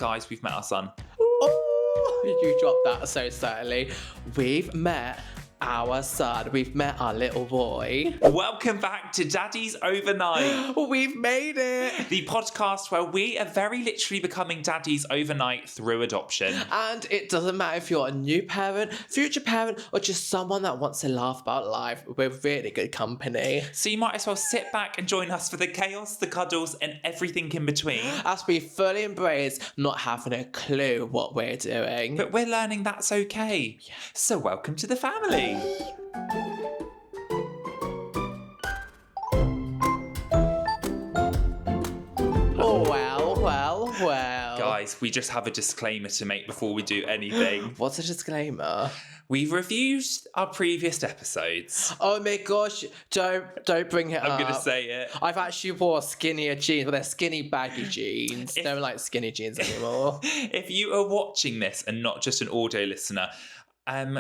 guys, we've met our son. Oh, you dropped that so certainly. We've met our son. We've met our little boy. Welcome back to Daddies Overnight. We've made it. The podcast where we are very literally becoming daddies overnight through adoption. And it doesn't matter if you're a new parent, future parent, or just someone that wants to laugh about life. We're really good company. So you might as well sit back and join us for the chaos, the cuddles, and everything in between. As we fully embrace not having a clue what we're doing. But we're learning that's okay. Yeah. So welcome to the family. Oh, well. Guys, we just have a disclaimer to make before we do anything. What's a disclaimer? We've reviewed our previous episodes. Oh my gosh, don't bring it up. I'm going to say it. I've actually wore skinnier jeans, but they're skinny baggy jeans. Don't like skinny jeans anymore. If you are watching this and not just an audio listener,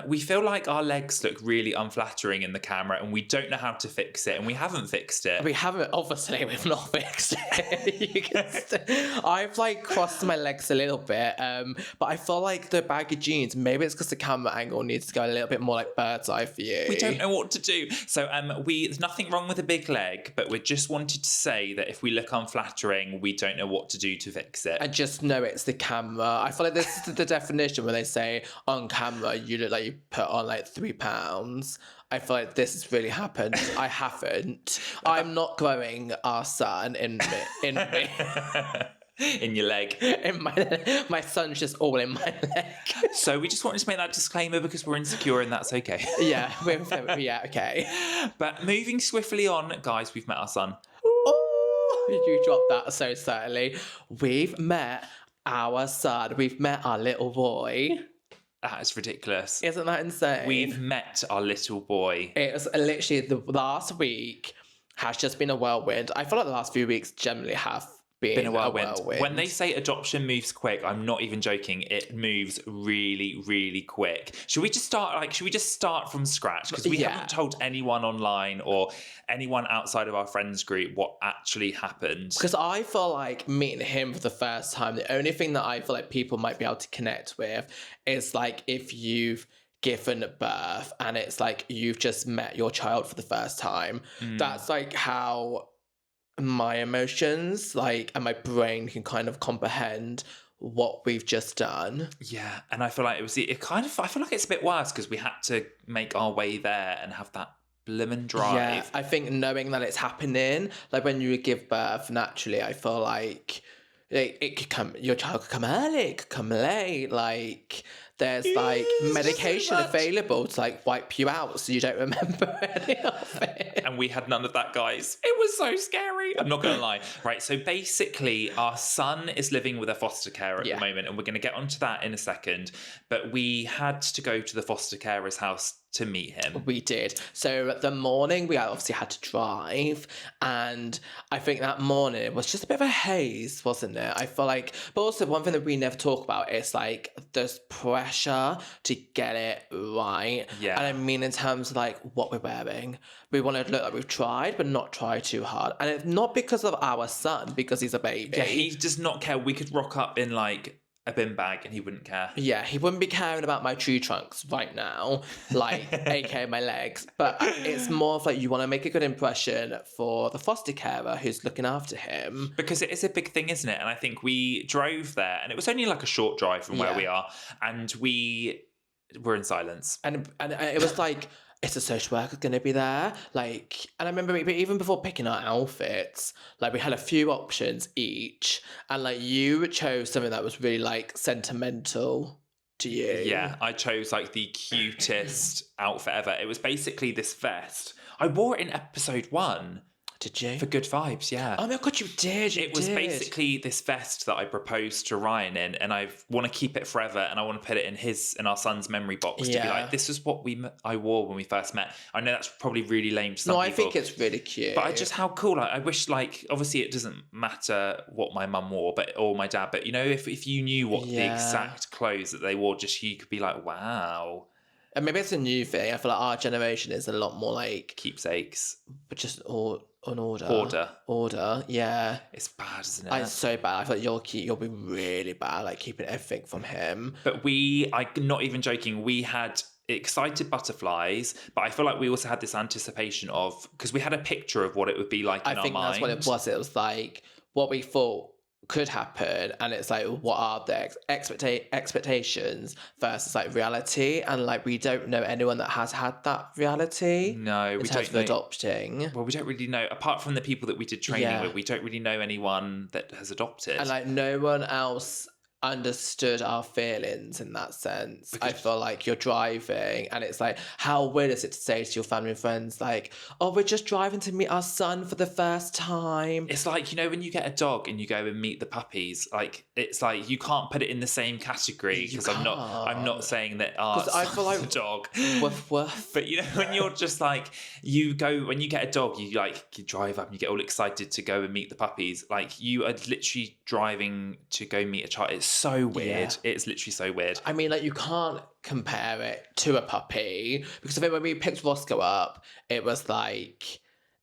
we feel like our legs look really unflattering in the camera and we don't know how to fix it, and we haven't fixed it. We've not fixed it. I've crossed my legs a little bit, but I feel like the baggy jeans, maybe it's because the camera angle needs to go a little bit more like bird's eye for you. We don't know what to do. So there's nothing wrong with a big leg, but we just wanted to say that if we look unflattering, we don't know what to do to fix it. I just know it's the camera. I feel like this is the definition when they say on camera you look like you put on 3 pounds. I feel like this has really happened. I haven't. I'm not growing our son in me. In your leg. In my son's just all in my leg. So we just wanted to make that disclaimer because we're insecure and that's okay. Yeah, okay. But moving swiftly on, guys, we've met our son. Oh, you dropped that so certainly. We've met our son. We've met our little boy. That is ridiculous. Isn't that insane? We've met our little boy. It was literally the last week has just been a whirlwind. I feel like the last few weeks generally have been a whirlwind. When they say adoption moves quick, I'm not even joking. It moves really, really quick. Should we just start from scratch? Because we haven't told anyone online or anyone outside of our friends group what actually happened. Because I feel like meeting him for the first time, the only thing that I feel like people might be able to connect with is if you've given birth and it's you've just met your child for the first time. That's how my emotions and my brain can kind of comprehend what we've just done. Yeah, and I feel like I feel like it's a bit worse because we had to make our way there and have that blimmin' drive. Yeah, I think knowing that it's happening, when you give birth, naturally, I feel like it could come, your child could come early, it could come late, there's medication available to wipe you out so you don't remember any of it. And we had none of that, guys. It was so scary. I'm not going to lie. Right, so basically our son is living with a foster carer at the moment, and we're going to get onto that in a second. But we had to go to the foster carer's house to meet him. We did. So the morning we obviously had to drive, and I think that morning was just a bit of a haze, wasn't it? I feel but also one thing that we never talk about is there's pressure to get it right. Yeah. And I mean in terms of what we're wearing. We want to look like we've tried, but not try too hard. And it's not because of our son, because he's a baby. Yeah, he does not care. We could rock up in a bin bag and he wouldn't care. Yeah, he wouldn't be caring about my tree trunks right now, aka my legs. But it's more of you want to make a good impression for the foster carer who's looking after him. Because it is a big thing, isn't it? And I think we drove there, and it was only a short drive from where we are, and we were in silence. And it was is a social worker going to be there? And I remember even before picking our outfits, we had a few options each, and you chose something that was really sentimental to you. Yeah, I chose the cutest outfit ever. It was basically this vest. I wore it in episode 1. Did you? For good vibes, yeah. Oh my God, you did. It was basically this vest that I proposed to Ryan in, and I want to keep it forever, and I want to put it in our son's memory box to be this is what I wore when we first met. I know that's probably really lame to some people. No, I think it's really cute. But just how cool. I wish, obviously it doesn't matter what my mum wore, or my dad, but if you knew what the exact clothes that they wore, just you could be wow. And maybe it's a new thing. I feel like our generation is a lot more like Keepsakes. just an order. Order. Yeah. It's bad, isn't it? It's so bad. I feel like you'll be really bad, like keeping everything from him. But I'm not even joking, we had excited butterflies, but I feel like we also had this anticipation of, because we had a picture of what it would be like in our mind. I think that's what it was. It was like what we thought could happen, and it's like, what are the expectations versus like reality, and like we don't know anyone that has had that reality. No, we don't know adopting. Well, we don't really know, apart from the people that we did training with, we don't really know anyone that has adopted, and like no one else understood our feelings in that sense. Because I feel like you're driving and it's like, how weird is it to say to your family and friends like, oh, we're just driving to meet our son for the first time. It's like, you know, when you get a dog and you go and meet the puppies, like it's like you can't put it in the same category, because I'm not saying that I feel like a dog woof. But you know, when you're just like, when you get a dog, you drive up and you get all excited to go and meet the puppies, like you are literally driving to go meet a child. It's so weird. Yeah. It's literally so weird. I mean, like, you can't compare it to a puppy, because I think when we picked Roscoe up, it was like,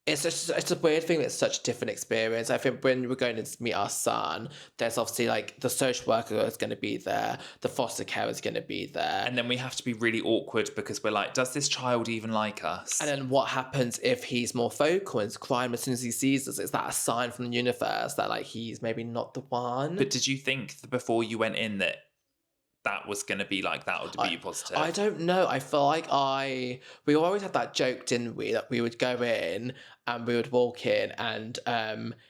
it's a weird thing. It's such a different experience. I think when we're going to meet our son, there's obviously like the social worker is going to be there, the foster care is going to be there, and then we have to be really awkward because we're like, does this child even like us? And then what happens if he's more vocal and crying as soon as he sees us? Is that a sign from the universe that like he's maybe not the one? But did you think before you went in that was going to be like that, or to be positive? I don't know. I feel like we always had that joke, didn't we, that we would go in and we would walk in and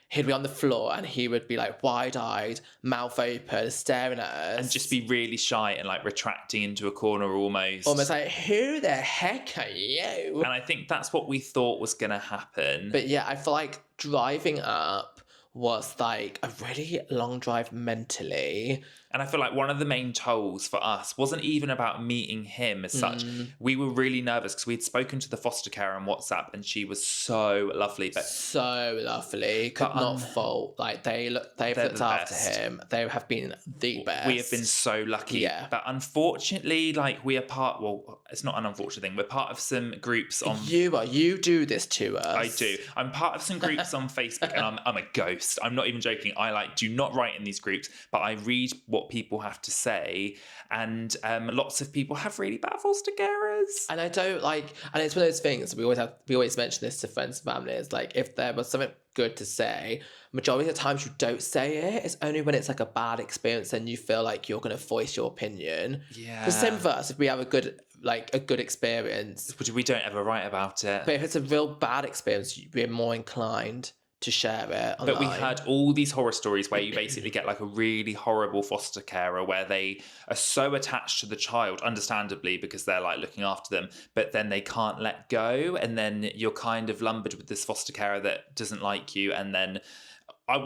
he'd be on the floor and he would be like wide-eyed, mouth open, staring at us. And just be really shy and like retracting into a corner almost. Almost like, who the heck are you? And I think that's what we thought was going to happen. But yeah, I feel like driving up was like a really long drive mentally. And I feel like one of the main tolls for us wasn't even about meeting him as such. We were really nervous because we'd spoken to the foster carer on WhatsApp and she was so lovely. So lovely. Could not fault. Like they've looked after him. They have been the best. We have been so lucky. Yeah. But unfortunately, like we are part, well, it's not an unfortunate thing. We're part of some groups on... You do this to us. I do. I'm part of some groups on Facebook and I'm a ghost. I'm not even joking. I like do not write in these groups, but I read what people have to say, and lots of people have really bad foster carers, and I don't like, and it's one of those things we always mention this to friends and family, is like, if there was something good to say, majority of the times you don't say it. It's only when it's like a bad experience and you feel like you're going to voice your opinion. Yeah, the same for us. If we have a good experience, we don't ever write about it, but if it's a real bad experience, we're more inclined to share it online. But we heard all these horror stories where you basically get like a really horrible foster carer where they are so attached to the child, understandably, because they're like looking after them, but then they can't let go, and then you're kind of lumbered with this foster carer that doesn't like you, and then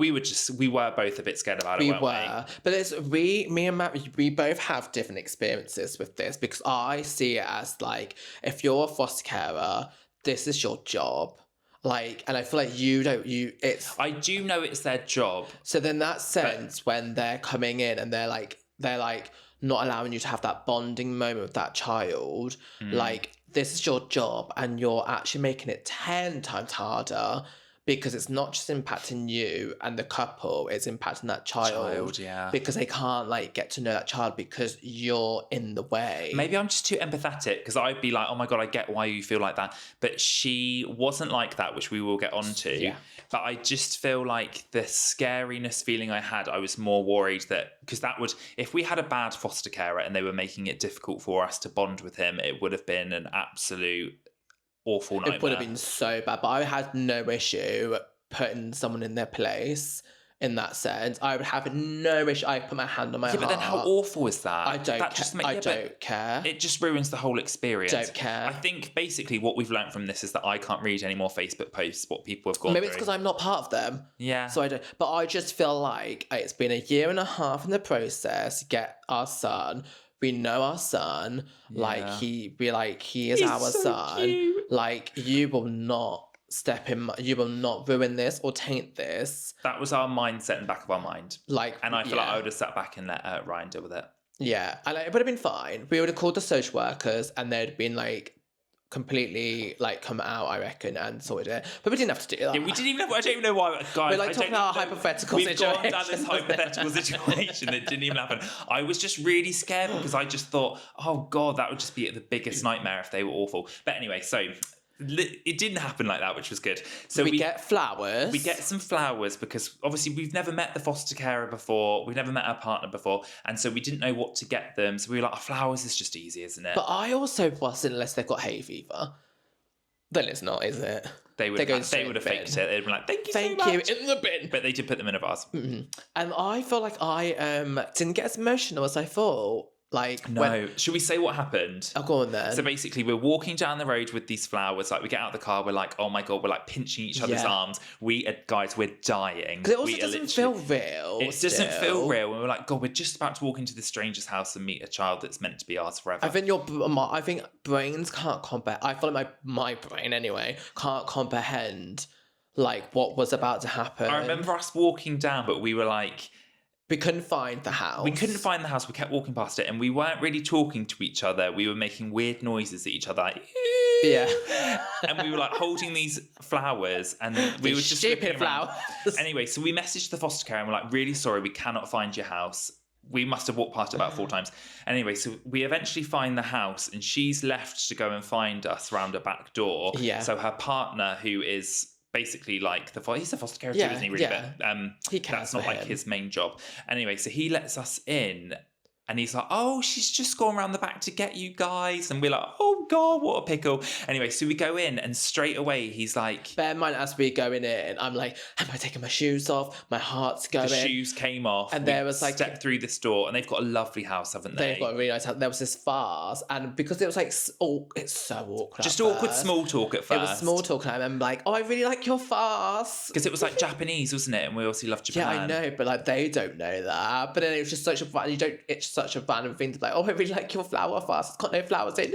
we were both a bit scared about it, weren't we? But me and Matt, we both have different experiences with this, because I see it as like, if you're a foster carer, this is your job. Like, and I feel like I do know it's their job. So then that sense, when they're coming in and they're like not allowing you to have that bonding moment with that child, like, this is your job and you're actually making it 10 times harder, because it's not just impacting you and the couple, it's impacting that child. Yeah. Because they can't like get to know that child because you're in the way. Maybe I'm just too empathetic, because I'd be like, oh my God, I get why you feel like that. But she wasn't like that, which we will get onto. Yeah. But I just feel like the scariness feeling I had, I was more worried that, because if we had a bad foster carer and they were making it difficult for us to bond with him, it would have been an absolute awful nightmare. It would have been so bad, but I had no issue putting someone in their place in that sense. I would have no issue. I put my hand on my heart. But then how awful is that? I don't care. It just ruins the whole experience. Don't care. I think basically what we've learned from this is that I can't read any more Facebook posts, what people have gone Maybe through. it's because I'm not part of them. Yeah. So I don't. But I just feel like it's been a year and a half in the process to get our son. We know our son, like he is our so son. Cute. Like, you will not you will not ruin this or taint this. That was our mindset in the back of our mind. Like, and I feel like I would have sat back and let Ryan deal with it. Yeah, and like, it would have been fine. We would have called the social workers and they'd been like completely like come out, I reckon, and sorted it. But we didn't have to do that. Yeah, we didn't even have. I don't even know why, guys. We're like talking about hypothetical situation. We've gone down this hypothetical situation that didn't even happen. I was just really scared because I just thought, oh god, that would just be the biggest nightmare if they were awful. But anyway, so it didn't happen like that, which was good. So we get flowers. We get some flowers because obviously we've never met the foster carer before. We've never met our partner before. And so we didn't know what to get them. So we were like, flowers is just easy, isn't it? But I also wasn't, unless they've got hay fever. Then it's not, is it? They would have faked it. They'd been like, thank you so much. In the bin. But they did put them in a vase. Mm-hmm. And I feel like I didn't get as emotional as I thought. Like, no. Should we say what happened? Oh, go on then. So basically, we're walking down the road with these flowers. Like, we get out of the car, we're like, oh my god, we're like pinching each other's arms. Guys, we're dying. Because it also doesn't feel real. It doesn't feel real. And we're like, god, we're just about to walk into this stranger's house and meet a child that's meant to be ours forever. I think brains can't comprehend. I feel like my brain anyway can't comprehend like what was about to happen. I remember us walking down, but we were like, we couldn't find the house. We kept walking past it and we weren't really talking to each other. We were making weird noises at each other. Like, yeah. And we were like holding these flowers and we were just stupid flowers. Anyway, so we messaged the foster care and we're like, really sorry, we cannot find your house. We must have walked past it about 4 times. Anyway, so we eventually find the house and she's left to go and find us round a back door. Yeah. So her partner, who is basically like he's a foster carer too, isn't he? Really, but that's not like his main job. Anyway, so he lets us in and he's like, oh, she's just gone around the back to get you guys. And we're like, oh god, what a pickle. Anyway, so we go in and straight away he's like, bear in mind as we going in, I'm like, am I taking my shoes off? My heart's going. The shoes came off and there was like stepped through this door and they've got a lovely house, haven't they? They've got a really nice house. There was this vase and because it was like it's so awkward. Just awkward small talk at first. It was small talk and I remember like, oh, I really like your vase. Because it was like Japanese, wasn't it? And we obviously love Japan. Yeah, I know, but like they don't know that. But then it was just such a random thing to be like, oh, I really like your flower vase. It's got no flowers in.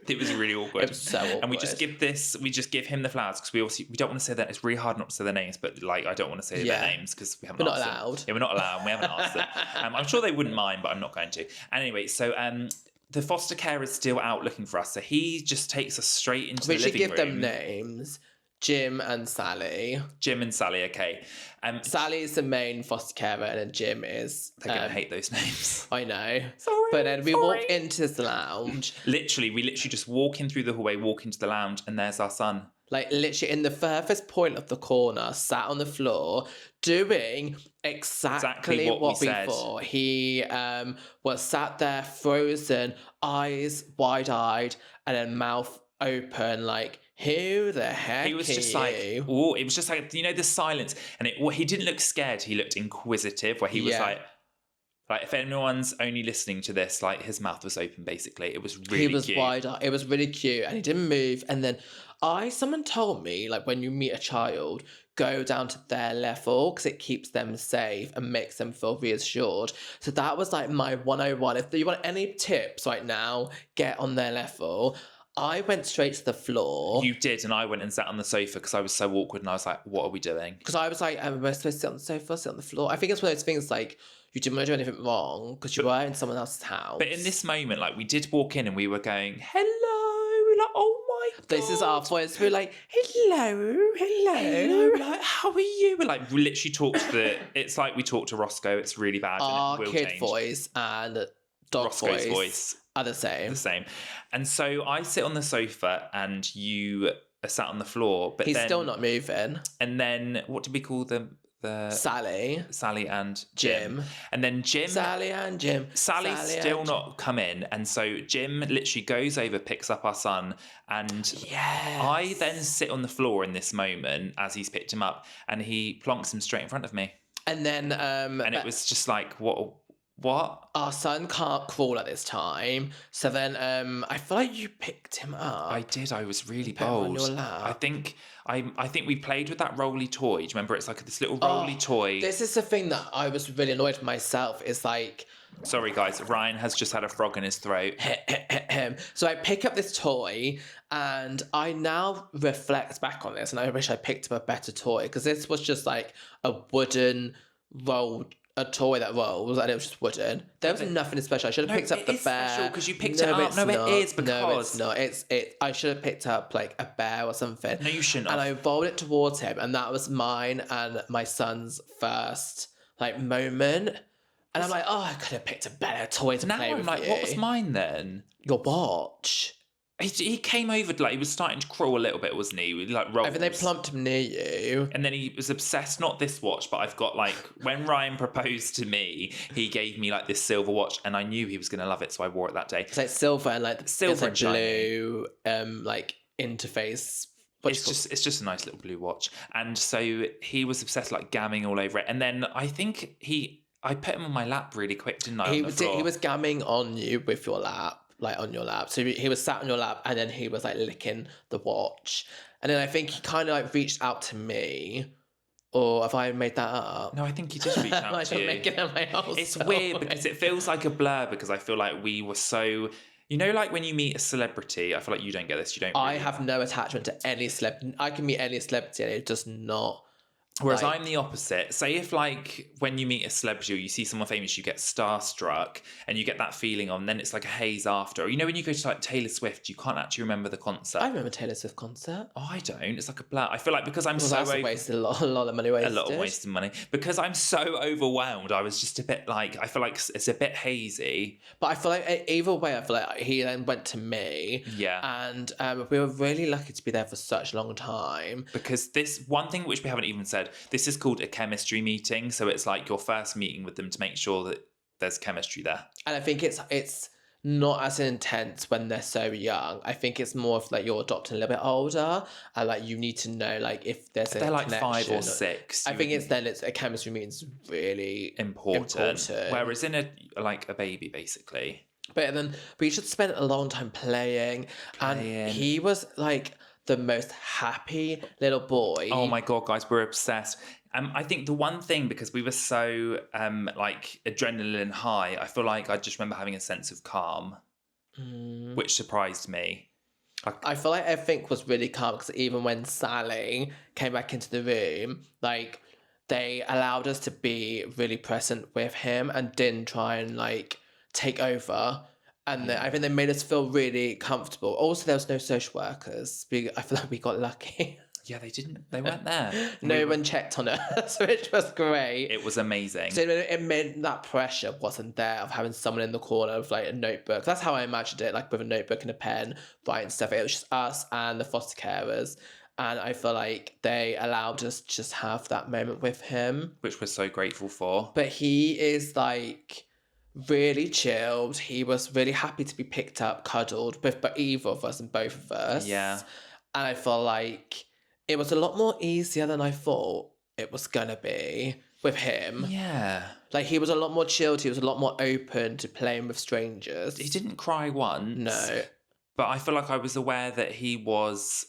It was really awkward. It was so awkward. And we just give him the flowers because we don't want to say that. It's really hard not to say their names, but like I don't want to say their names because we haven't asked them. Allowed. Yeah, we're not allowed. We haven't asked them. I'm sure they wouldn't mind, but I'm not going to. Anyway, so the foster care is still out looking for us, so he just takes us straight into the living room. We should give them names. Jim and Sally. Jim and Sally, okay. Sally is the main foster carer and then Jim is... They're going to hate those names. I know. Sorry. But then we walk into this lounge. We literally just walk in through the hallway, walk into the lounge, and there's our son. Like literally in the furthest point of the corner, sat on the floor, doing exactly what we thought. He was sat there frozen, eyes wide-eyed, and then mouth open, like... Who the heck? He was just like, oh, it was just like, you know, the silence. And he didn't look scared. He looked inquisitive, where he was like if anyone's only listening to this, like his mouth was open, basically. It was really cute. He was wide-eyed. It was really cute. And he didn't move. And then someone told me, like, when you meet a child, go down to their level because it keeps them safe and makes them feel reassured. So that was like my 101. If you want any tips right now, get on their level. I went straight to the floor. You did, and I went and sat on the sofa because I was so awkward and I was like, what are we doing? Because I was like, am I supposed to sit on the sofa, sit on the floor? I think it's one of those things like, you didn't want to do anything wrong because you were in someone else's house. But in this moment, like, we did walk in and we were going, hello. We're like, oh my God. This is our voice. We're like, hello. Like, how are you? We're like, we literally talk to it's like we talk to Roscoe. It's really bad. Our and it will kid change. Voice and dog Roscoe's voice are the same. And so I sit on the sofa and you are sat on the floor. But he's still not moving. And then what did we call them? Sally and Jim. And then Jim. Sally and Jim. Sally's still not come in. And so Jim literally goes over, picks up our son. And I then sit on the floor in this moment as he's picked him up. And he plonks him straight in front of me. And then... and it was just like, what? Our son can't crawl at this time. So then I feel like you picked him up. I did. I was really bold. On your lap. I think we played with that rolly toy. Do you remember? It's like this little rolly toy. This is the thing that I was really annoyed with myself. Is like... Sorry, guys. Ryan has just had a frog in his throat. So I pick up this toy and I now reflect back on this and I wish I picked up a better toy because this was just like a wooden rolled a toy that rolls and it was just wooden. There was nothing special. I should have picked up the bear. Special because you picked it up. No, it is because. No, it's not. I should have picked up like a bear or something. No, you shouldn't have. And I rolled it towards him, and that was mine and my son's first like moment. And I'm like, oh, I could have picked a better toy to play with. Now I'm like, what was mine then? Your watch. He came over, like, he was starting to crawl a little bit, wasn't he? Like, rolls. I think they plumped him near you. And then he was obsessed, not this watch, but I've got, like, when Ryan proposed to me, he gave me, like, this silver watch, and I knew he was going to love it, so I wore it that day. It's like silver and, like, silver and blue, like, interface. It's just a nice little blue watch. And so he was obsessed, like, gamming all over it. And then I think I put him on my lap really quick, didn't I? He was gamming on you with your lap. Like on your lap. So he was sat on your lap and then he was like licking the watch. And then I think he kind of like reached out to me. Or have I made that up? No, I think he did reach out to you. Making it my whole it's weird because it feels like a blur because I feel like we were so... You know, like when you meet a celebrity, I feel like you don't get this. You don't. Really... I have no attachment to any celebrity. I can meet any celebrity and it does not... Whereas I'm the opposite. Say if like when you meet a celebrity or you see someone famous, you get starstruck and you get that feeling on, then it's like a haze after. Or you know when you go to like Taylor Swift, you can't actually remember the concert. I remember Taylor Swift concert. Oh, I don't. It's like a blur. I feel like because I'm so wasted a lot of money wasted. A lot of wasted money. Because I'm so overwhelmed, I was just a bit like, I feel like it's a bit hazy. But I feel like either way, I feel like he then went to me. Yeah. And we were really lucky to be there for such a long time. Because this one thing which we haven't even said, this is called a chemistry meeting. So it's like your first meeting with them to make sure that there's chemistry there. And I think it's not as intense when they're so young. I think it's more of like you're adopting a little bit older and like you need to know like if there's a like connection. 5 or 6. I think it's a chemistry meeting is really important. Whereas in a baby basically. But then we just spent a long time playing. And he was like the most happy little boy. Oh my God, guys, we're obsessed. I think the one thing, because we were so like adrenaline high, I feel like I just remember having a sense of calm, which surprised me. I feel like everything was really calm because even when Sally came back into the room, like they allowed us to be really present with him and didn't try and like take over. And I think they made us feel really comfortable. Also, there was no social workers. I feel like we got lucky. Yeah, they weren't there. No one checked on us, which was great. It was amazing. So it meant that pressure wasn't there of having someone in the corner with like a notebook. That's how I imagined it, like with a notebook and a pen, writing stuff. It was just us and the foster carers. And I feel like they allowed us to just have that moment with him. Which we're so grateful for. But he is like really chilled. He was really happy to be picked up, cuddled, by either of us and both of us. Yeah. And I feel like it was a lot more easier than I thought it was gonna be with him. Yeah. Like, he was a lot more chilled. He was a lot more open to playing with strangers. He didn't cry once. No. But I feel like I was aware that he was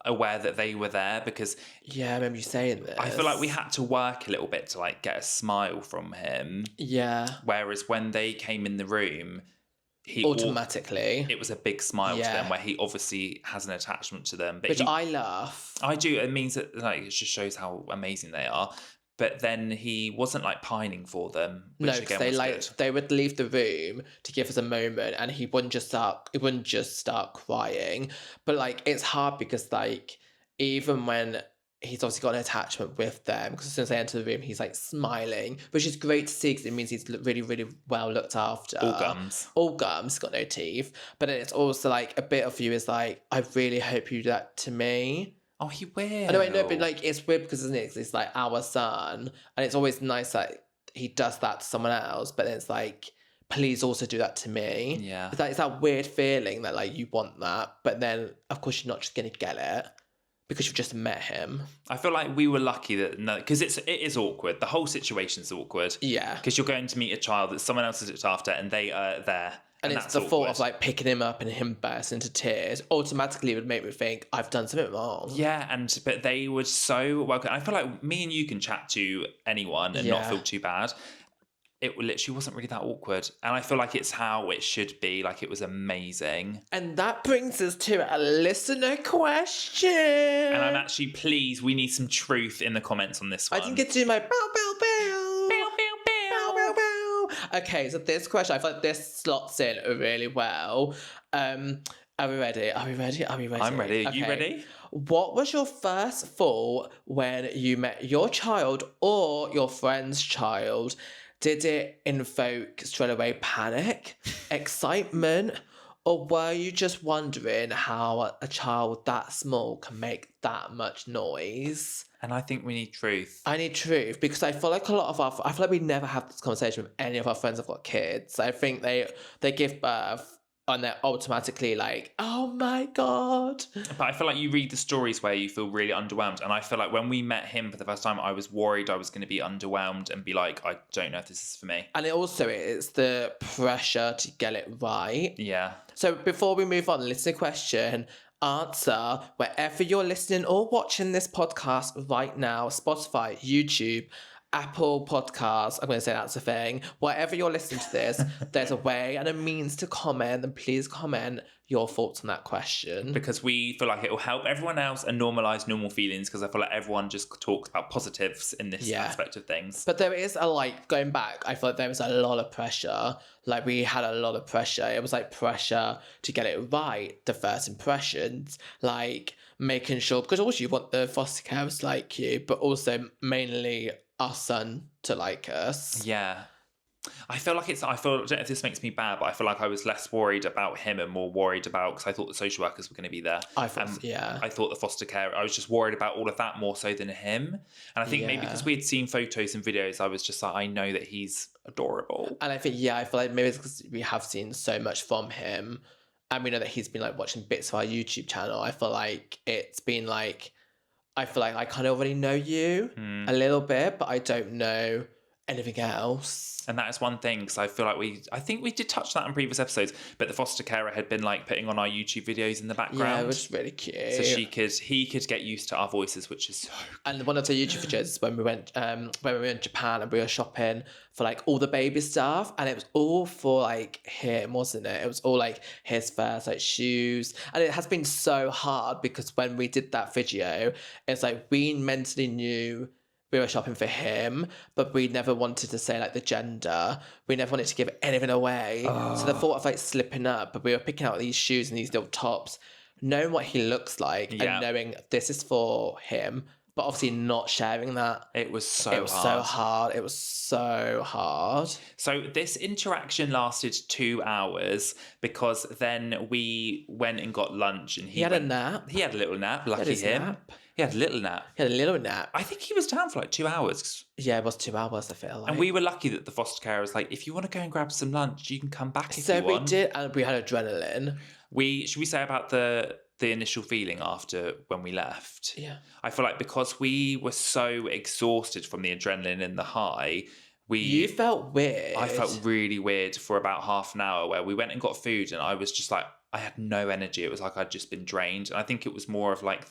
aware that they were there because... Yeah, I remember you saying this. I feel like we had to work a little bit to, like, get a smile from him. Yeah. Whereas when they came in the room... Automatically. It was a big smile to them where he obviously has an attachment to them. But I love. I do. It means that like it just shows how amazing they are. But then he wasn't like pining for them. No, because they would leave the room to give us a moment and he wouldn't just start crying. But like it's hard because like even when he's obviously got an attachment with them, because as soon as they enter the room, he's like smiling, which is great to see because it means he's really, really well looked after. All gums, got no teeth. But then it's also like a bit of you is like, I really hope you do that to me. Oh, he will. I know, but like it's weird because isn't it? It's like our son, and it's always nice that he does that to someone else. But then it's like, please also do that to me. Yeah, it's that weird feeling that like you want that, but then of course you're not just gonna get it. Because you've just met him. I feel like we were lucky that because it is awkward. The whole situation's awkward. Yeah. Because you're going to meet a child that someone else has looked after and they are there. And it's the thought of like picking him up and him burst into tears automatically would make me think I've done something wrong. Yeah, but they were so welcome. I feel like me and you can chat to anyone and not feel too bad. It literally wasn't really that awkward. And I feel like it's how it should be. Like, it was amazing. And that brings us to a listener question. And I'm actually pleased. We need some truth in the comments on this one. I didn't get to do my bow, bow, bow. Bow, bow, Okay, so this question, I feel like this slots in really well. Are we ready? Are we ready? Are we ready? I'm ready. Are you Okay. ready? What was your first thought when you met your child or your friend's child? Did it invoke straight away panic, excitement, or were you just wondering how a child that small can make that much noise? And I think we need truth. I need truth because I feel like I feel like we never have this conversation with any of our friends who've got kids. I think they give birth and they're automatically like, oh my God. But I feel like you read the stories where you feel really underwhelmed. And I feel like when we met him for the first time, I was worried I was going to be underwhelmed and be like, I don't know if this is for me. And it also is the pressure to get it right. Yeah. So before we move on, listener question, answer wherever you're listening or watching this podcast right now, Spotify, YouTube, Apple Podcasts, I'm going to say that's a thing. Whatever you're listening to this, there's a way and a means to comment, and please comment your thoughts on that question. Because we feel like it will help everyone else and normalise normal feelings, because I feel like everyone just talks about positives in this aspect of things. But there is going back, I feel like there was a lot of pressure. Like we had a lot of pressure. It was like pressure to get it right, the first impressions, like making sure, because also you want the foster carers to like you, but also mainly our son to like us. Yeah. I don't know if this makes me bad, but I feel like I was less worried about him and more worried about, because I thought the social workers were going to be there. I thought the foster care, I was just worried about all of that more so than him. And I think maybe because we had seen photos and videos, I was just like, I know that he's adorable. And I think, I feel like maybe it's because we have seen so much from him and we know that he's been like watching bits of our YouTube channel. I feel like it's been like, I feel like I kind of already know you a little bit, but I don't know anything else. And that is one thing, because I feel like I think we did touch that in previous episodes, but the foster carer had been like putting on our YouTube videos in the background. Yeah, it was really cute. So he could get used to our voices, which is so cool. And one of the YouTube videos is when we went in Japan and we were shopping for like all the baby stuff, and it was all for like him, wasn't it? It was all like his first like shoes, and it has been so hard because when we did that video, it's like we mentally knew we were shopping for him, but we never wanted to say like the gender. We never wanted to give anything away. So the thought of like slipping up, but we were picking out these shoes and these little tops, knowing what he looks like and knowing this is for him, but obviously not sharing that. It was so hard. It was so hard. So this interaction lasted 2 hours, because then we went and got lunch and he had a nap. He had a little nap, lucky him. Nap. He had a little nap. I think he was down for like 2 hours. Yeah, it was 2 hours, I feel like. And we were lucky that the foster carer was like, if you want to go and grab some lunch, you can come back if you want. So we did, and we had adrenaline. Should we say about the initial feeling after when we left? Yeah. I feel like because we were so exhausted from the adrenaline and the high, you felt weird. I felt really weird for about half an hour, where we went and got food and I was just like, I had no energy. It was like I'd just been drained. And I think it was more of like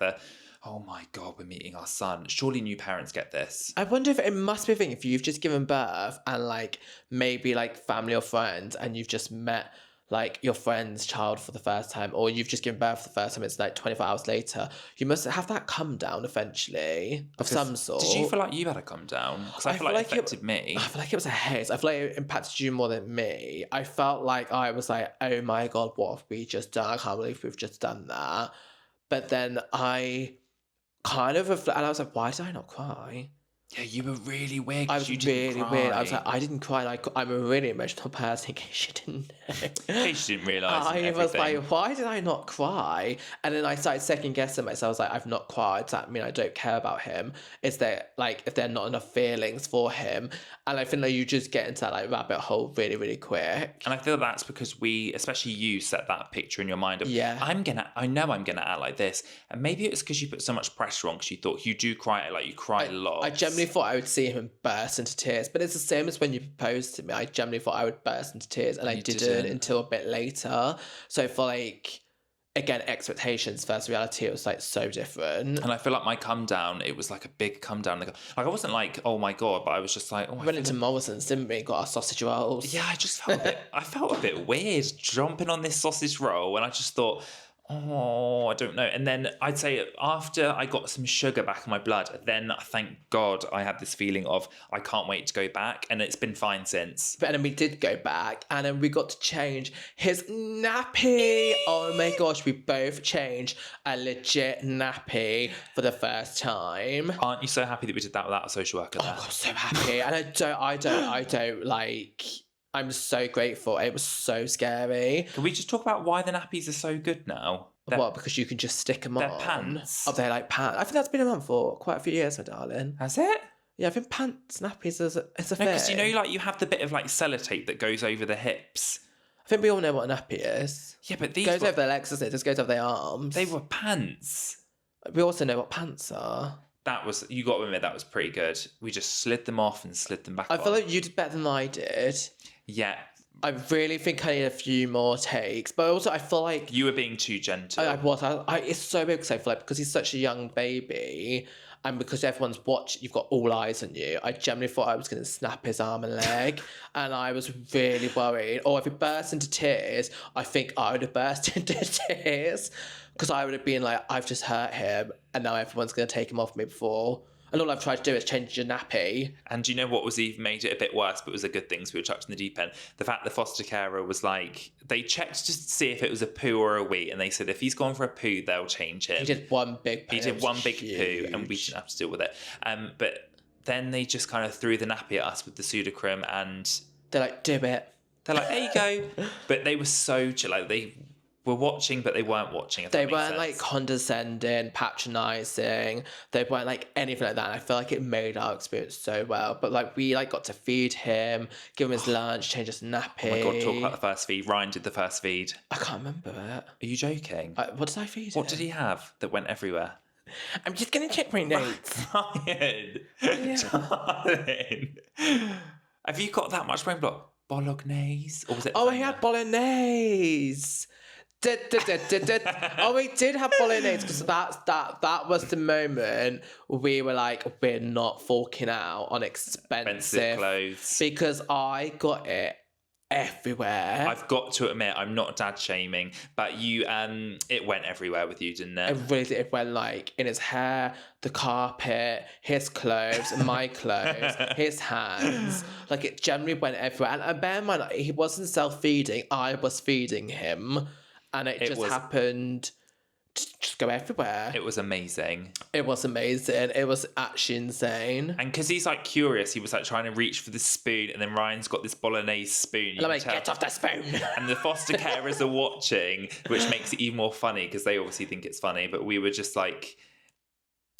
oh my God, we're meeting our son. Surely new parents get this. I wonder if it must be a thing if you've just given birth and like maybe like family or friends and you've just met like your friend's child for the first time, or you've just given birth for the first time, it's like 24 hours later, you must have that come down eventually of some sort. Did you feel like you had a come down? Because I feel like it affected me. I feel like it was a haze. I feel like it impacted you more than me. I felt like I was like, oh my God, what have we just done? I can't believe we've just done that. But then I kind of reflect, and I was like, why did I not cry? Yeah, you were really weird. I was really weird. I was like, I didn't cry. Like, I'm a really emotional person, in case you didn't know. In case you didn't realise I was like, why did I not cry? And then I started second guessing myself. I was like, I've not cried. Does that mean I don't care about him? Is there, like, if there are not enough feelings for him? And I feel like you just get into that, like, rabbit hole really, really quick. And I feel that's because especially you, set that picture in your mind of, I know I'm gonna act like this. And maybe it's because you put so much pressure on, because you thought you do cry, like, you cry a lot. I generally thought I would see him burst into tears, but it's the same as when you proposed to me. I generally thought I would burst into tears, and I didn't until a bit later. So for like, again, expectations versus reality, it was like so different. And I feel like my come down, it was like a big come down. Like I wasn't like, oh my God, but I was just like, oh. We went into Morrison's, didn't we? Got our sausage rolls. Yeah, I just felt a bit weird jumping on this sausage roll, and I just thought, Oh, I don't know. And then I'd say after I got some sugar back in my blood, then thank God I had this feeling of I can't wait to go back. And it's been fine since. But then we did go back and then we got to change his nappy. Oh my gosh, we both changed a legit nappy for the first time. Aren't you so happy that we did that without a social worker there? Oh, I'm so happy. And I don't like... I'm so grateful. It was so scary. Can we just talk about why the nappies are so good now? What, because you can just stick them on? They're pants. Oh, they're like pants. I think that's been around for quite a few years, my darling. Has it? Yeah, I think pants, nappies is a thing. Because you know, like you have the bit of like sellotape that goes over the hips. I think we all know what a nappy is. Yeah, but these goes over their legs, doesn't it? It just goes over their arms. They were pants. We also know what pants are. That was, you got to admit, that was pretty good. We just slid them off and slid them back on. I feel like you did better than I did. Yeah. I really think I need a few more takes, but also I feel like you were being too gentle. I was. It's so weird because I feel like because he's such a young baby, and because everyone's watching, you've got all eyes on you. I generally thought I was going to snap his arm and leg, and I was really worried. Or if he burst into tears, I think I would have burst into tears because I would have been like, I've just hurt him, and now everyone's going to take him off me before. And all I've tried to do is change your nappy. And do you know what was even made it a bit worse, but was a good thing, so we were chucked in the deep end? The fact the foster carer was like, they checked just to see if it was a poo or a wee, and they said if he's gone for a poo, they'll change him. He did one big poo. He did one big poo, and we didn't have to deal with it. But then they just kind of threw the nappy at us with the Sudocrem, and... they're like, do it. They're like, there you go. But they were so chill. Like, they were watching, but they weren't watching. They weren't like condescending, patronising. They weren't like anything like that. And I feel like it made our experience so well. But like we like got to feed him, give him his lunch, change his nappy. Oh my God, talk about the first feed. Ryan did the first feed. I can't remember it. Are you joking? What did I feed What did he have that went everywhere? I'm just gonna check my notes. Ryan, darling, have you got that much brain block? Bolognese, or was it? Oh, he had bolognese. Oh, we did have bolognese because that was the moment we were like, we're not forking out on expensive clothes because I got it everywhere. I've got to admit, I'm not dad shaming, but you it went everywhere with you, didn't it? It really did. It went like in his hair, the carpet, his clothes, my clothes, his hands. Like it generally went everywhere. And bear in mind, he wasn't self-feeding. I was feeding him. And it just happened to just go everywhere. It was amazing. It was amazing. It was actually insane. And because he's like curious, he was like trying to reach for the spoon, and then Ryan's got this bolognese spoon. And I'm like, get off that spoon. And the foster carers are watching, which makes it even more funny because they obviously think it's funny, but we were just like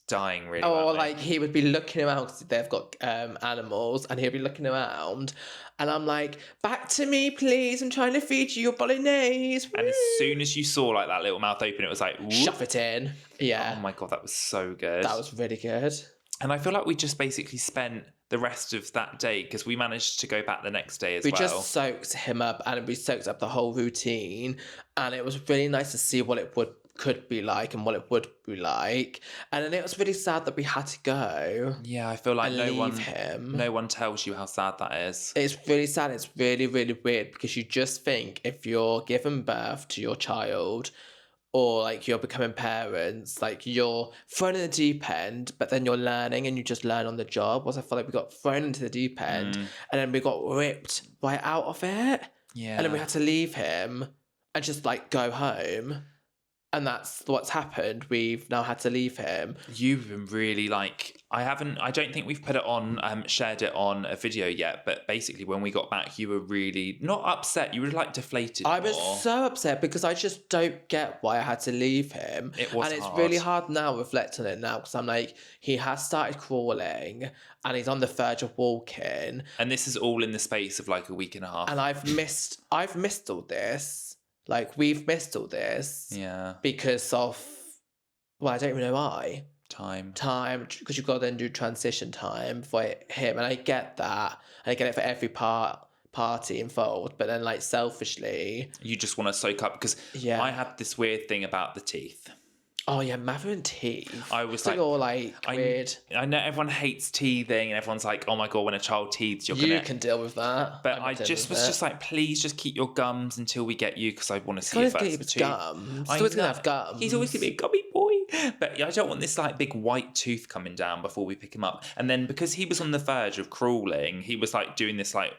dying really. Or like he would be looking around because they've got animals, and he'd be looking around, and I'm like, back to me, please. I'm trying to feed you your bolognese. Woo. And as soon as you saw like that little mouth open, it was like, whoop. Shove it in. Yeah. Oh my God, that was so good. That was really good. And I feel like we just basically spent the rest of that day because we managed to go back the next day as well. We just soaked him up, and we soaked up the whole routine, and it was really nice to see what it could be like and what it would be like. And then it was really sad that we had to go. Yeah, I feel like no one tells you how sad that is. It's really sad. It's really, really weird because you just think if you're giving birth to your child or like you're becoming parents, like you're thrown in the deep end, but then you're learning and you just learn on the job. Whereas I feel like we got thrown into the deep end and then we got ripped right out of it. Yeah. And then we had to leave him and just like go home. And that's what's happened. We've now had to leave him. You've been really like, I don't think we've put it on, shared it on a video yet, but basically when we got back, you were really not upset. You were like deflated. I was so upset because I just don't get why I had to leave him. It was And it's hard. really hard now, reflecting on it now, because I'm like, he has started crawling and he's on the verge of walking. And this is all in the space of like a week and a half. And I've missed all this. Like, we've missed all this. Yeah. Because of, well, I don't even know why. Time, because you've got to then do transition time for him. And I get that. And I get it for every party involved. But then, like, selfishly... you just want to soak up because I had this weird thing about the teeth. Oh yeah, Matthew and teeth. I was like like, all like weird. I know everyone hates teething and everyone's like, oh my God, when a child teethes, You can deal with that. But I just was just like, please just keep your gums until we get you because I want to see your first tooth. Gums. He's always going to have gums. He's always going to be a gummy boy. But I don't want this like big white tooth coming down before we pick him up. And then because he was on the verge of crawling, he was like doing this like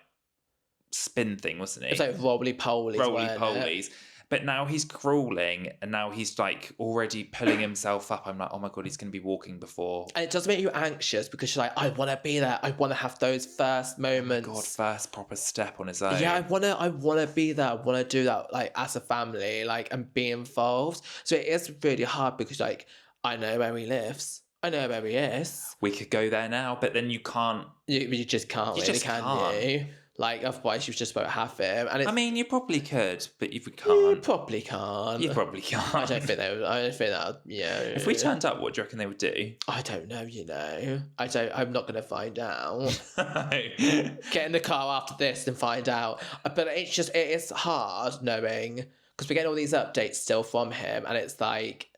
spin thing, wasn't he? It's like roly-polies. Roly-polies. But now he's crawling and now he's like already pulling himself up. I'm like, oh my God, he's going to be walking before. And it does make you anxious because you're like, I want to be there. I want to have those first moments. Oh God, first proper step on his own. Yeah, I want to be there. I want to do that like as a family, like, and be involved. So it is really hard because like, I know where he lives. I know where he is. We could go there now, but then you can't. You just can't really, can you? Like, otherwise you just won't have him. And I mean, you probably could, but you can't. You probably can't. You probably can't. I don't think that, yeah. If we turned up, what do you reckon they would do? I don't know, I'm not going to find out. Get in the car after this and find out. But it is hard knowing, because we get all these updates still from him, and it's like,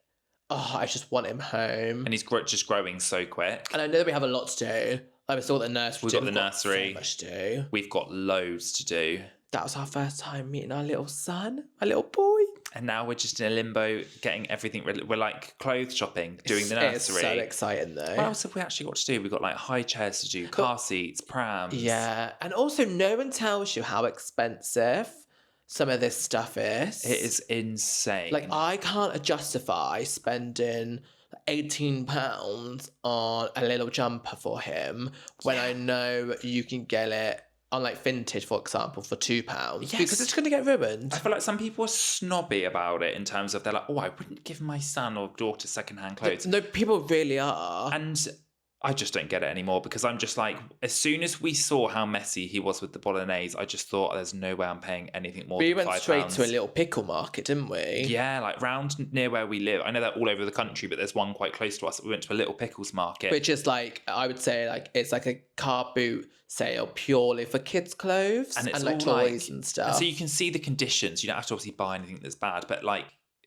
oh, I just want him home. And he's just growing so quick. And I know that we have a lot to do. Like, we still got the nursery. We've got the nursery. So much to do. We've got loads to do. That was our first time meeting our little son, our little boy. And now we're just in a limbo, getting everything. We're like clothes shopping, doing the nursery. It's so exciting though. What else have we actually got to do? We've got like high chairs to do, car seats, prams. Yeah. And also no one tells you how expensive some of this stuff is. It is insane. Like, I can't justify spending £18 on a little jumper for him when I know you can get it on like Vintage, for example, for £2. Yes. Because it's going to get ruined. I feel like some people are snobby about it in terms of they're like, oh, I wouldn't give my son or daughter secondhand clothes. No, people really are. And I just don't get it anymore because I'm just like, as soon as we saw how messy he was with the bolognese, I just thought there's no way I'm paying anything more than £5. We went straight to a little pickle market, didn't we? Yeah, like round near where we live. I know they're all over the country, but there's one quite close to us. We went to a little pickles market. Which is like, I would say like, it's like a car boot sale purely for kids' clothes and like toys and stuff. And so you can see the conditions. You don't have to obviously buy anything that's bad, but like,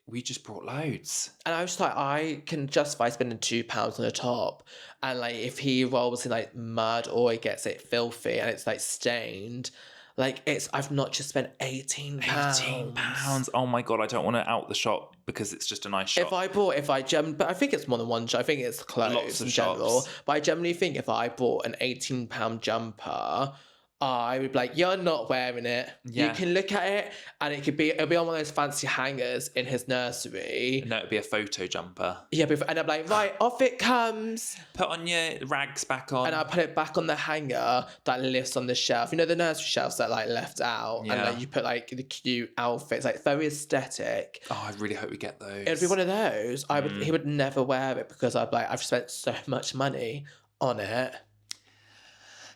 we just brought loads. And I was just like, I can justify spending £2 on a top. And like, if he rolls in like mud or he gets it filthy and it's like stained, like I've not just spent £18. £18. Oh my God, I don't want to out the shop because it's just a nice shop. But I think it's more than one shop. I think it's clothes in general. But I generally think if I bought an £18 jumper, I would be like, you're not wearing it. Yeah. You can look at it and it'll be on one of those fancy hangers in his nursery. No, it'd be a photo jumper. Yeah, and I'm like, right, off it comes. Put on your rags back on. And I put it back on the hanger that lifts on the shelf. You know the nursery shelves that like left out? Yeah. And like you put like the cute outfits, like very aesthetic. Oh, I really hope we get those. It'd be one of those. He would never wear it because I've spent so much money on it.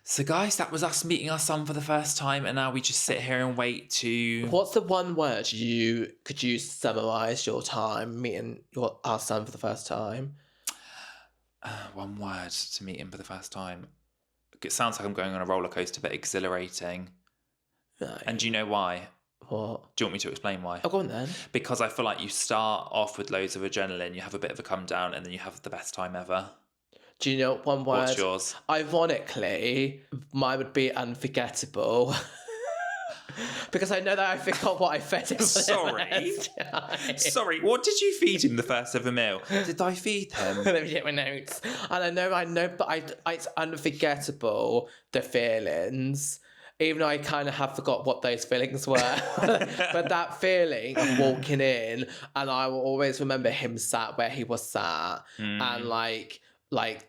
So guys, that was us meeting our son for the first time, and now we just sit here and wait to... What's the one word could you summarise your time meeting our son for the first time? One word to meet him for the first time. It sounds like I'm going on a roller coaster, but exhilarating. No. And do you know why? What? Do you want me to explain why? Oh, go on then. Because I feel like you start off with loads of adrenaline, you have a bit of a come down, and then you have the best time ever. Do you know one word? What's yours? Ironically, mine would be unforgettable. Because I know that I forgot what I fed him. Sorry, what did you feed him the first ever meal? Did I feed him? Let me get my notes. And I know, but it's unforgettable, the feelings. Even though I kind of have forgot what those feelings were. But that feeling of walking in, and I will always remember him sat where he was sat. And like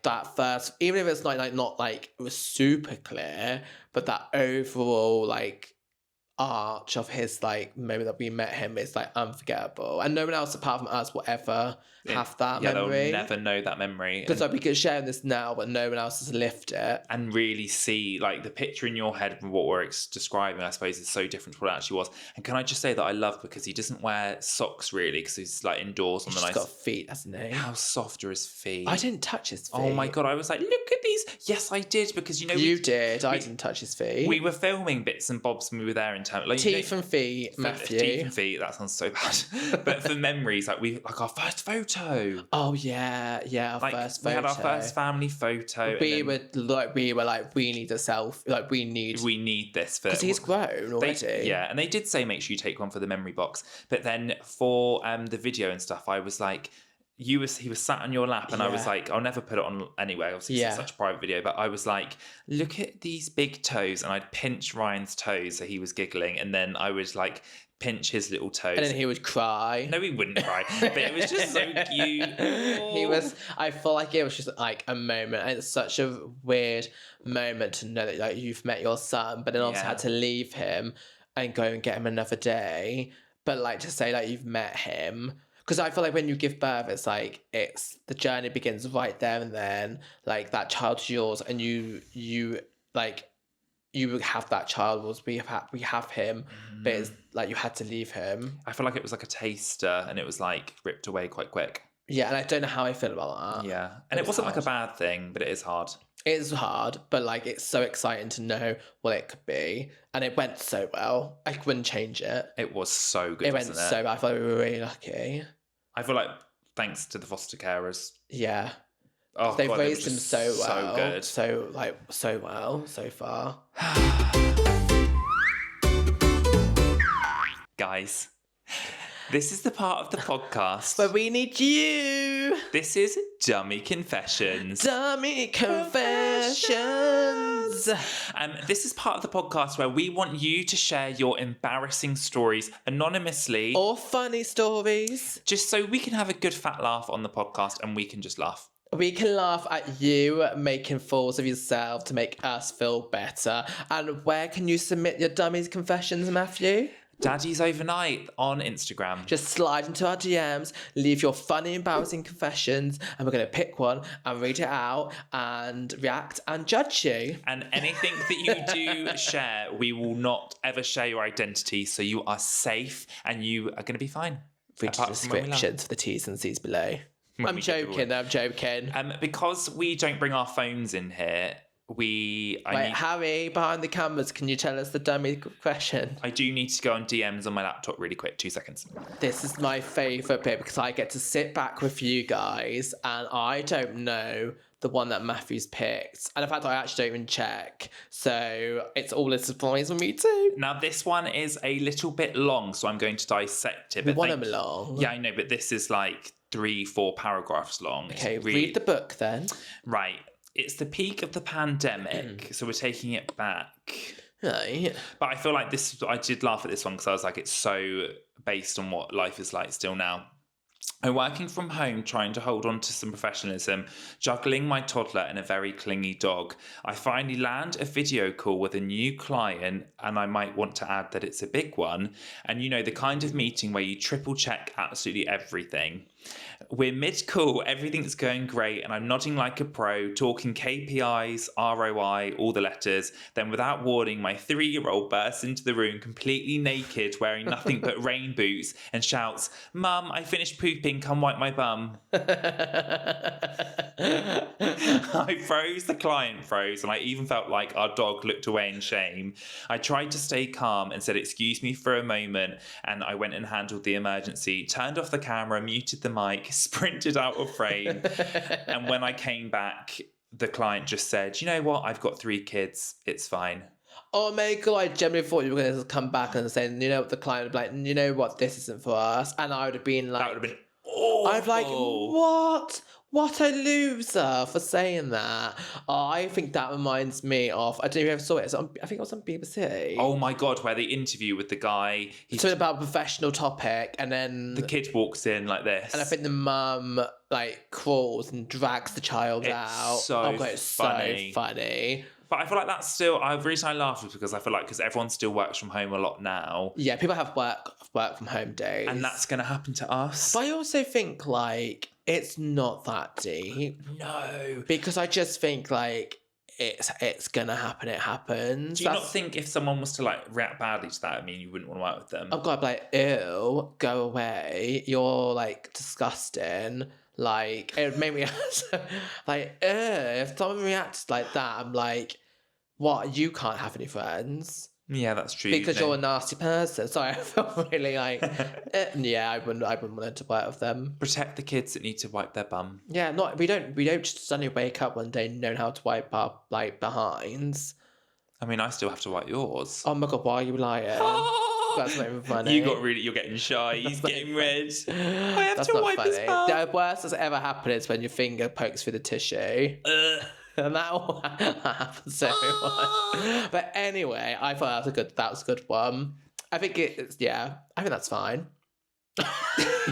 that first, even if it's not like it was super clear, but that overall like arch of his like moment that we met him is like unforgettable, and no one else apart from us will ever have that memory. They'll never know that memory. Because like we could share this now, but no one else has lived it. And really see like the picture in your head from what we're describing, I suppose, is so different to what it actually was. And can I just say that I love because he doesn't wear socks really because he's like indoors on the nice. He's got feet, hasn't he? How soft are his feet? I didn't touch his feet. Oh my God, I was like, look at these. Yes, I did because you did. I didn't touch his feet. We were filming bits and bobs when we were there in term. Like, teeth and feet, Matthew. Teeth and feet, that sounds so bad. But for memories, like our first photo. Oh yeah, our first photo. We had our first family photo. We were like, we need a selfie. Like, we need this for, because he's grown already. And they did say make sure you take one for the memory box. But then for the video and stuff, I was like, he was sat on your lap, and I was like, I'll never put it on anyway. Obviously, it's such a private video. But I was like, look at these big toes, and I'd pinch Ryan's toes, so he was giggling, and then I would like pinch his little toes, and then he would cry. No, he wouldn't cry, but it was just so cute. He was. I feel like it was just like a moment, and it's such a weird moment to know that like you've met your son, but then also had to leave him and go and get him another day. But like to say like you've met him. Because I feel like when you give birth, it's like the journey begins right there and then. Like that child's yours, and you have that child. We have him, but it's like you had to leave him. I feel like it was like a taster, and it was like ripped away quite quick. Yeah, and I don't know how I feel about that. Yeah, and it wasn't like a bad thing, but it is hard. It is hard, but like it's so exciting to know what it could be, and it went so well. I wouldn't change it. It was so good. It went so well. I feel like we were really lucky. I feel like thanks to the foster carers. Yeah. Oh, they've raised him so well. So good. So well so far. Guys, this is the part of the podcast where we need you. This is Dummy Confessions. Dummy Confessions. This is part of the podcast where we want you to share your embarrassing stories anonymously. Or funny stories. Just so we can have a good fat laugh on the podcast, and we can just laugh. We can laugh at you making fools of yourself to make us feel better. And where can you submit your dummies confessions, Matthew? Daddies Overnight on Instagram. Just slide into our DMs, leave your funny, embarrassing confessions, and we're going to pick one and read it out and react and judge you. And anything that you do share, we will not ever share your identity, so you are safe and you are going to be fine. Read the descriptions for the T's and C's below. I'm joking. Because we don't bring our phones in here, Harry, behind the cameras, can you tell us the dummy question? I do need to go on DMs on my laptop really quick. 2 seconds. This is my favourite bit because I get to sit back with you guys and I don't know the one that Matthew's picked. And in fact, I actually don't even check. So it's all a surprise for me too. Now, this one is a little bit long, so I'm going to dissect it. We want them long. Yeah, I know, but this is like 3-4 paragraphs long. Okay, read the book then. Right. It's the peak of the pandemic, so we're taking it back. Right. But I feel like I did laugh at this one because I was like, it's so based on what life is like still now. I'm working from home, trying to hold on to some professionalism, juggling my toddler and a very clingy dog. I finally land a video call with a new client, and I might want to add that it's a big one. And you know, the kind of meeting where you triple check absolutely everything. We're mid-call, everything's going great, and I'm nodding like a pro, talking KPIs, ROI, all the letters. Then without warning, my 3-year-old bursts into the room completely naked, wearing nothing but rain boots, and shouts, "Mum, I finished pooping, come wipe my bum." I froze, the client froze, and I even felt like our dog looked away in shame. I tried to stay calm and said, "Excuse me for a moment," and I went and handled the emergency, turned off the camera, muted the mic, sprinted out of frame. And when I came back, the client just said, "You know what? I've got 3 kids. It's fine." Oh my God, I genuinely thought you were going to come back and say, you know what, the client would be like, you know what, this isn't for us. And I would have been like... That would have been awful. I'd be like, what? What a loser for saying that. Oh, I think that reminds me of... I don't know if you ever saw it. I think it was on BBC. Oh my God, where they interview with the guy. He's talking about a professional topic, and then... The kid walks in like this. And I think the mum, like, crawls and drags the child out. So oh, God, it's funny. so funny. But I feel like that's still... The reason I laugh is because I feel like... Because everyone still works from home a lot now. Yeah, people have work from home days. And that's going to happen to us. But I also think, like, it's not that deep. No. Because I just think, like, it's going to happen. It happens. Do you not think if someone was to, like, react badly to that, I mean, you wouldn't want to work with them? I've got to be like, ew, go away. You're, like, disgusting. Like, it would make me... like, if someone reacts like that, I'm like... What? You can't have any friends? Yeah, that's true. Because you're a nasty person. Sorry, I feel really like... yeah, I wouldn't want to work with them. Protect the kids that need to wipe their bum. Yeah, we don't just suddenly wake up one day and know how to wipe our, like, behinds. I mean, I still have to wipe yours. Oh my God, why are you lying? That's not even funny. You're getting shy. He's getting red. I have to wipe his bum. The worst that's ever happened is when your finger pokes through the tissue. And that all happens so much. But anyway, I thought that was a good one. I think I think that's fine.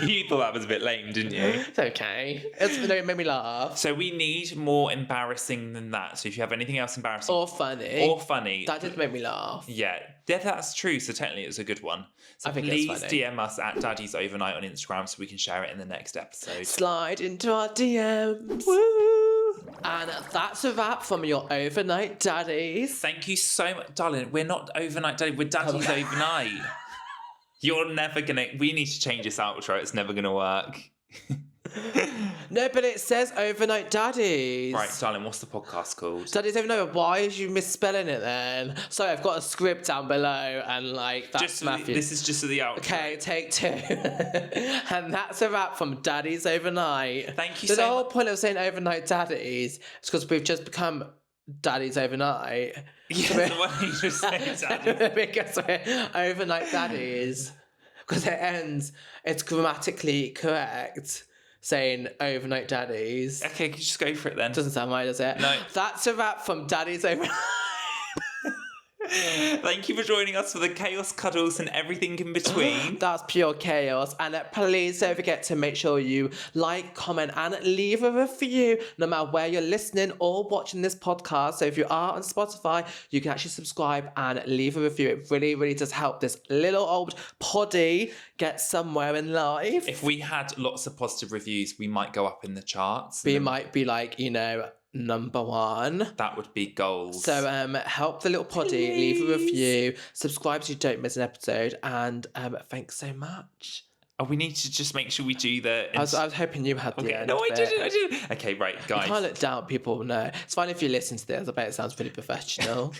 You thought that was a bit lame, didn't you? It's okay. It made me laugh. So we need more embarrassing than that. So if you have anything else embarrassing or funny, that did make me laugh. Yeah, that's true. So technically, it's a good one. So I think please it's funny. DM us at Daddies Overnight on Instagram so we can share it in the next episode. Slide into our DMs. Woo! And that's a wrap from your overnight daddies. Thank you so much, darling. We're not overnight daddies. We're Daddies Overnight. You're never gonna... We need to change this outro. It's never gonna work. No, but it says overnight daddies. Right, darling, what's the podcast called? Daddies Overnight. Why is you misspelling it then? Sorry, I've got a script down below and like that's Matthew. This is just the outro. Okay, take 2. And that's a wrap from Daddies Overnight. Thank you so so much. The whole much. point of saying overnight daddies is because we've just become Daddies Overnight. Yeah, the one you just said, daddies. Because we're overnight daddies. Because it ends, it's grammatically correct saying overnight daddies. Okay, just go for it then. Doesn't sound right, does it? No. That's a wrap from Daddies Overnight. Thank you for joining us for the chaos, cuddles, and everything in between. That's pure chaos. And please don't forget to make sure you like, comment, and leave a review no matter where you're listening or watching this podcast. So if you are on Spotify, you can actually subscribe and leave a review. It really, really does help this little old poddy get somewhere in life. If we had lots of positive reviews, we might go up in the charts. We might be like, number 1. That would be goals. So help the little poddy, leave a review, subscribe so you don't miss an episode, and thanks so much. Oh, we need to just make sure we do the... I was hoping you had the end. No, I didn't. Okay, right, guys. You can't look down, people know. It's fine if you listen to this. I bet it sounds pretty professional.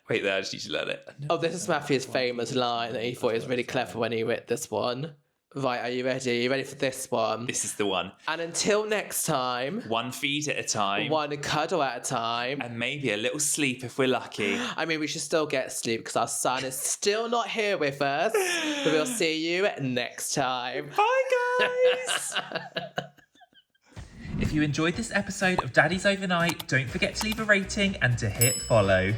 Wait there, I just need to let it. Oh, this is Matthew's famous line that he thought was really clever when he wrote this one. Right, are you ready? Are you ready for this one? This is the one. And until next time... One feed at a time. One cuddle at a time. And maybe a little sleep if we're lucky. I mean, we should still get sleep because our son is still not here with us. But we'll see you next time. Bye, guys! If you enjoyed this episode of Daddies Overnight, don't forget to leave a rating and to hit follow.